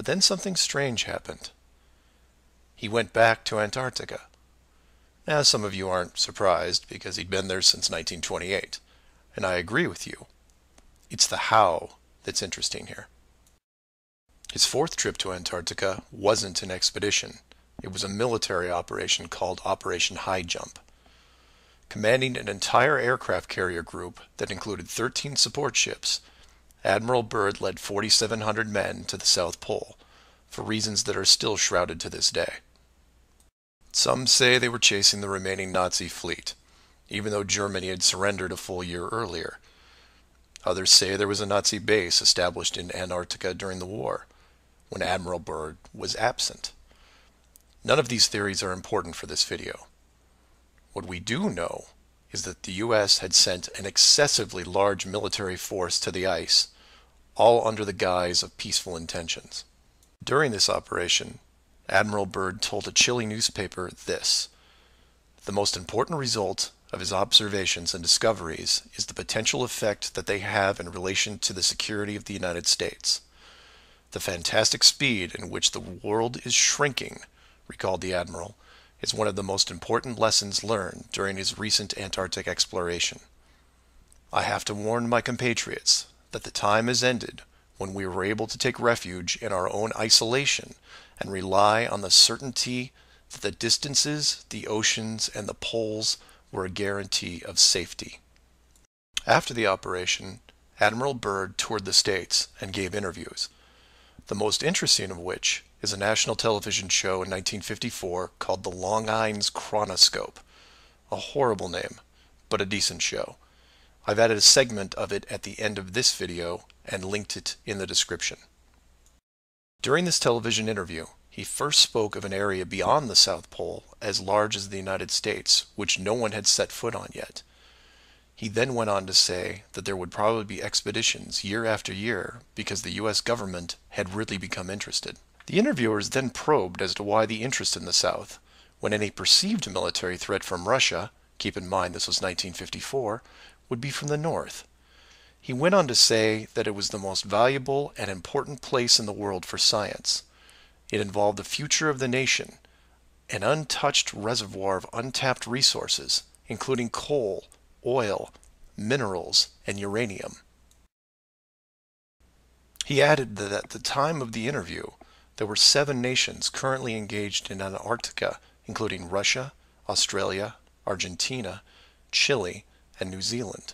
But then something strange happened. He went back to Antarctica. Now, some of you aren't surprised because he'd been there since 1928, and I agree with you. It's the how that's interesting here. His fourth trip to Antarctica wasn't an expedition. It was a military operation called Operation High Jump. Commanding an entire aircraft carrier group that included 13 support ships, Admiral Byrd led 4,700 men to the South Pole, for reasons that are still shrouded to this day. Some say they were chasing the remaining Nazi fleet, even though Germany had surrendered a full year earlier. Others say there was a Nazi base established in Antarctica during the war, when Admiral Byrd was absent. None of these theories are important for this video. What we do know is that the U.S. had sent an excessively large military force to the ice, all under the guise of peaceful intentions. During this operation, Admiral Byrd told a Chile newspaper this: "The most important result of his observations and discoveries is the potential effect that they have in relation to the security of the United States. The fantastic speed in which the world is shrinking," recalled the Admiral, "is one of the most important lessons learned during his recent Antarctic exploration. I have to warn my compatriots that the time has ended when we were able to take refuge in our own isolation and rely on the certainty that the distances, the oceans, and the poles were a guarantee of safety." After the operation, Admiral Byrd toured the States and gave interviews, the most interesting of which is a national television show in 1954 called The Longines Chronoscope. A horrible name, but a decent show. I've added a segment of it at the end of this video and linked it in the description. During this television interview, he first spoke of an area beyond the South Pole as large as the United States, which no one had set foot on yet. He then went on to say that there would probably be expeditions year after year because the U.S. government had really become interested. The interviewers then probed as to why the interest in the South, when any perceived military threat from Russia, keep in mind this was 1954, would be from the North. He went on to say that it was the most valuable and important place in the world for science. It involved the future of the nation, an untouched reservoir of untapped resources, including coal, oil, minerals, and uranium. He added that at the time of the interview, there were 7 nations currently engaged in Antarctica, including Russia, Australia, Argentina, Chile, and New Zealand.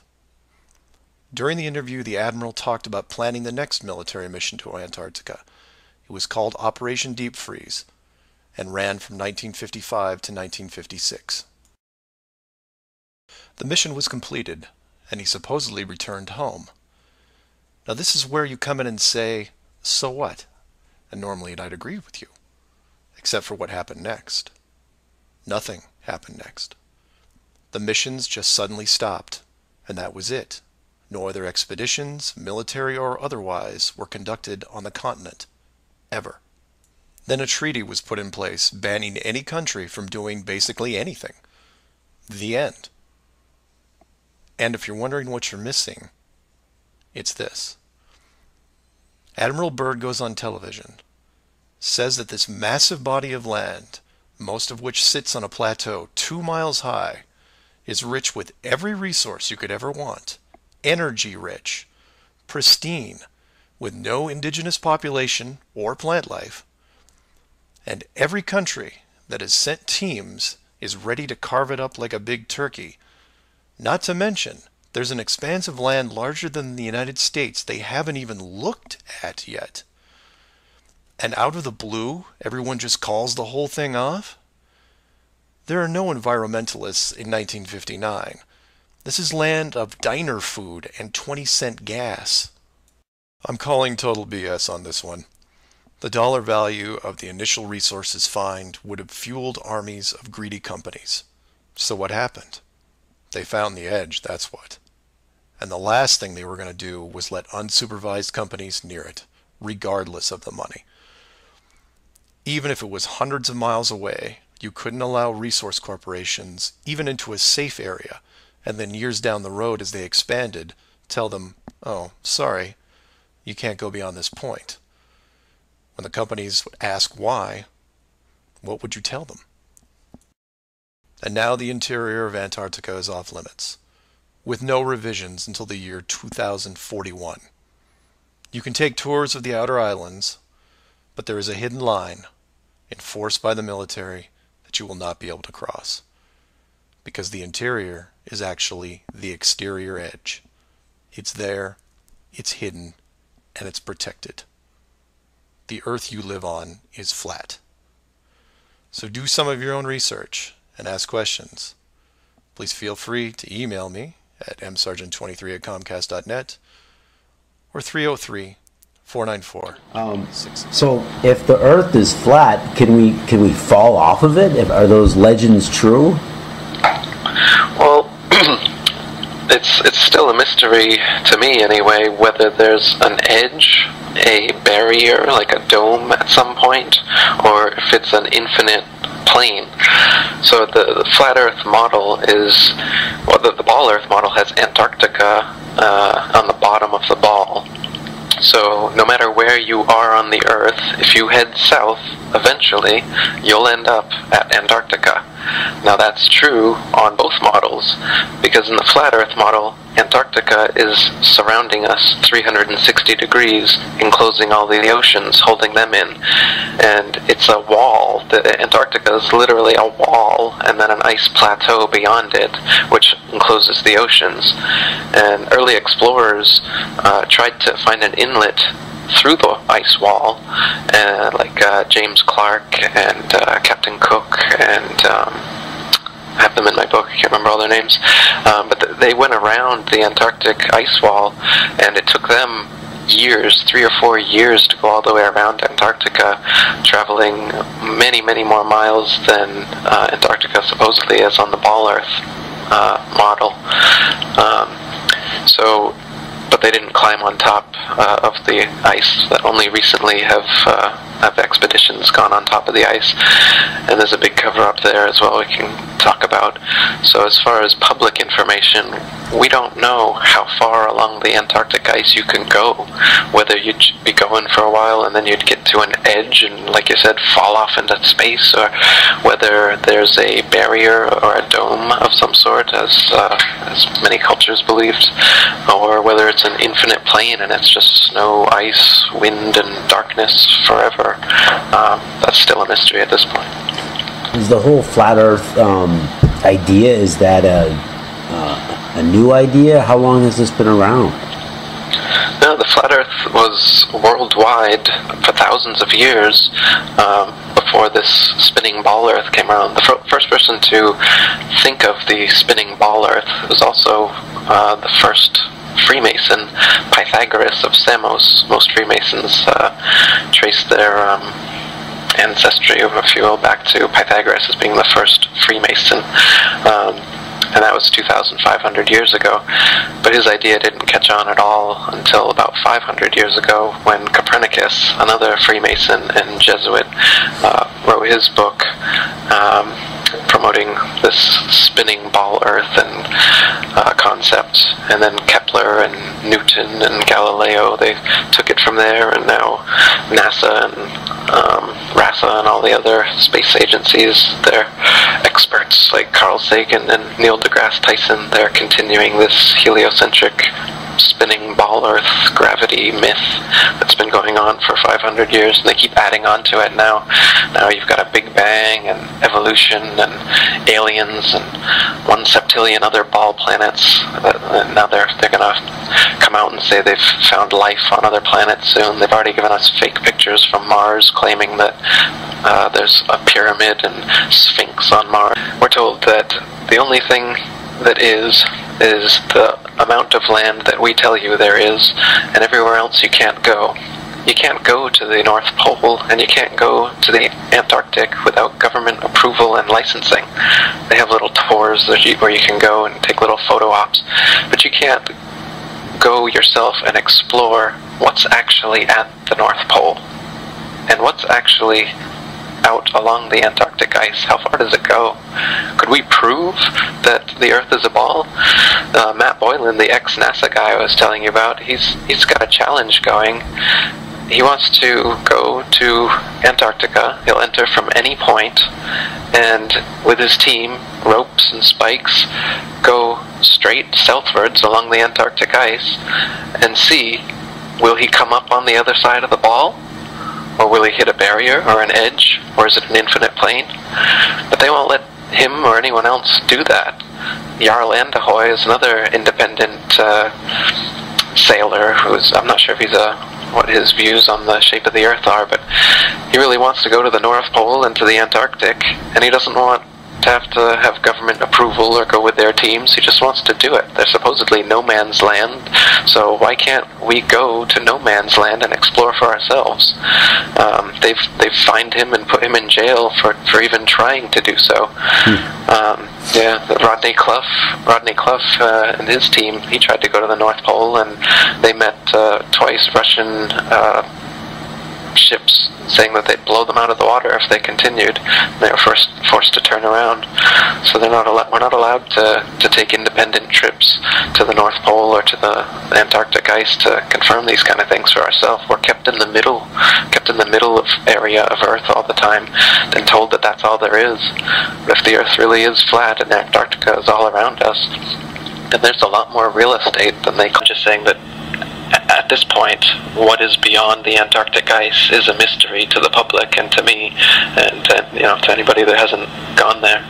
During the interview, the Admiral talked about planning the next military mission to Antarctica. It was called Operation Deep Freeze and ran from 1955 to 1956. The mission was completed, and he supposedly returned home. Now this is where you come in and say, so what? And normally I'd agree with you, except for what happened next. Nothing happened next. The missions just suddenly stopped, and that was it. No other expeditions, military or otherwise, were conducted on the continent, ever. Then a treaty was put in place banning any country from doing basically anything. The end. And if you're wondering what you're missing, it's this. Admiral Byrd goes on television, says that this massive body of land, most of which sits on a plateau 2 miles high, is rich with every resource you could ever want, energy rich, pristine, with no indigenous population or plant life, and every country that has sent teams is ready to carve it up like a big turkey. Not to mention, there's an expanse of land larger than the United States they haven't even looked at yet. And out of the blue, everyone just calls the whole thing off? There are no environmentalists in 1959. This is land of diner food and 20-cent gas. I'm calling total BS on this one. The dollar value of the initial resources find would have fueled armies of greedy companies. So what happened? They found the edge, that's what. And the last thing they were going to do was let unsupervised companies near it, regardless of the money. Even if it was hundreds of miles away, you couldn't allow resource corporations even into a safe area, and then years down the road as they expanded, tell them, oh, sorry, you can't go beyond this point. When the companies would ask why, what would you tell them? And now the interior of Antarctica is off limits, with no revisions until the year 2041. You can take tours of the outer islands, but there is a hidden line enforced by the military that you will not be able to cross, because the interior is actually the exterior edge. It's there, it's hidden, and it's protected. The Earth you live on is flat. So do some of your own research and ask questions. Please feel free to email me at msargent23@comcast.net or 303-494-6. So if the Earth is flat, can we fall off of it? Are those legends true? Well, it's still a mystery to me anyway, whether there's an edge, a barrier, like a dome at some point, or if it's an infinite plane. So the flat Earth model is, well, the ball Earth model has Antarctica on the bottom of the ball. So no matter where you are on the Earth, if you head south, eventually you'll end up at Antarctica. Now that's true on both models, because in the flat Earth model, Antarctica is surrounding us 360 degrees, enclosing all the oceans, holding them in. And it's a wall. The Antarctica is literally a wall, and then an ice plateau beyond it, which encloses the oceans. And early explorers tried to find an inlet through the ice wall, like James Clark and Captain Cook, and I have them in my book, I can't remember all their names, but they went around the Antarctic ice wall, and it took them years, 3 or 4 years, to go all the way around Antarctica, traveling many, many more miles than Antarctica supposedly is on the ball Earth model. But they didn't climb on top of the ice. That only recently have expeditions gone on top of the ice, and there's a big cover-up there as well we can talk about. So as far as public information, we don't know how far along the Antarctic ice you can go, whether you'd be going for a while and then you'd get to an edge and, like you said, fall off into space, or whether there's a barrier or a dome of some sort, as many cultures believed, or whether it's an infinite plane and it's just snow, ice, wind, and darkness forever. That's still a mystery at this point. Is the whole flat Earth idea, is that a new idea? How long has this been around? No, the flat Earth was worldwide for thousands of years before this spinning ball Earth came around. The first person to think of the spinning ball Earth was also the first Freemason, Pythagoras of Samos. Most Freemasons trace their ancestry, if you will, back to Pythagoras as being the first Freemason. And that was 2,500 years ago. But his idea didn't catch on at all until about 500 years ago, when Copernicus, another Freemason and Jesuit, wrote his book promoting this spinning ball Earth and concept. And then Kepler and Newton and Galileo, they took it from there, and now NASA and RASA and all the other space agencies, they're experts like Carl Sagan and Neil deGrasse Tyson. They're continuing this heliocentric spinning ball Earth gravity myth that's been going on for 500 years, and they keep adding on to it now. Now you've got a Big Bang and evolution and aliens and 1 septillion other ball planets. Now they're going to come out and say they've found life on other planets soon. They've already given us fake pictures from Mars claiming that there's a pyramid and Sphinx on Mars. We're told that the only thing that is the amount of land that we tell you there is, and everywhere else you can't go. You can't go to the North Pole, and you can't go to the Antarctic without government approval and licensing. They have little tours where you can go and take little photo ops, but you can't go yourself and explore what's actually at the North Pole, and what's actually out along the Antarctic ice. How far does it go? Could we prove that the Earth is a ball? Matt Boylan, the ex-NASA guy I was telling you about, he's got a challenge going. he wants to go to Antarctica. He'll enter from any point, and with his team, ropes and spikes, go straight southwards along the Antarctic ice and see, will he come up on the other side of the ball? Or will he hit a barrier or an edge? Or is it an infinite plane? But they won't let him or anyone else do that. Jarl Andahoy is another independent sailor who's, I'm not sure if he's what his views on the shape of the Earth are, but he really wants to go to the North Pole and to the Antarctic, and he doesn't want to have government approval or go with their teams. He just wants to do it. They're supposedly no man's land, so why can't we go to no man's land and explore for ourselves? They've fined him and put him in jail for even trying to do so. Rodney Clough and his team, he tried to go to the North Pole, and they met twice Russian ships saying that they'd blow them out of the water if they continued. They were forced to turn around. So we're not allowed to take independent trips to the North Pole or to the Antarctic ice to confirm these kind of things for ourselves. We're kept in the middle of area of Earth all the time, and told that that's all there is. But if the Earth really is flat and Antarctica is all around us, then there's a lot more real estate than they can. Just saying that at this point, what is beyond the Antarctic ice is a mystery to the public and to me, and to anybody that hasn't gone there.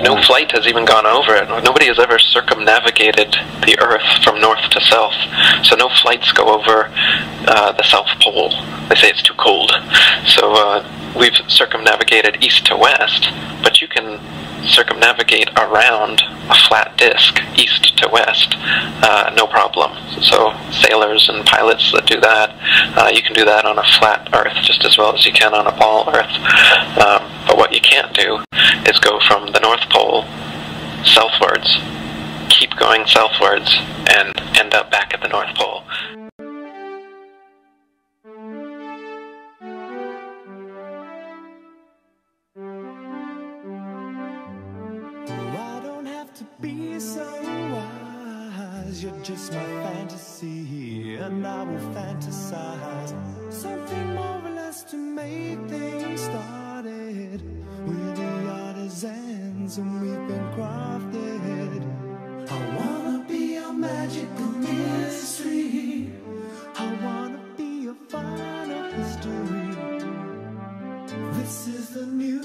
No flight has even gone over it. Nobody has ever circumnavigated the Earth from north to south, so no flights go over the South Pole. They say it's too cold. So we've circumnavigated east to west, but you can circumnavigate around a flat disk east to west, no problem. So sailors and pilots that do that, you can do that on a flat Earth just as well as you can on a ball Earth. But what you can't do is go from the North Pole southwards, keep going southwards, and end up back at the North Pole. You're just my fantasy, and I will fantasize something more or less to make things started. We're the artisans, and we've been crafted. I wanna be a magical mystery. I wanna be a final history. This is the new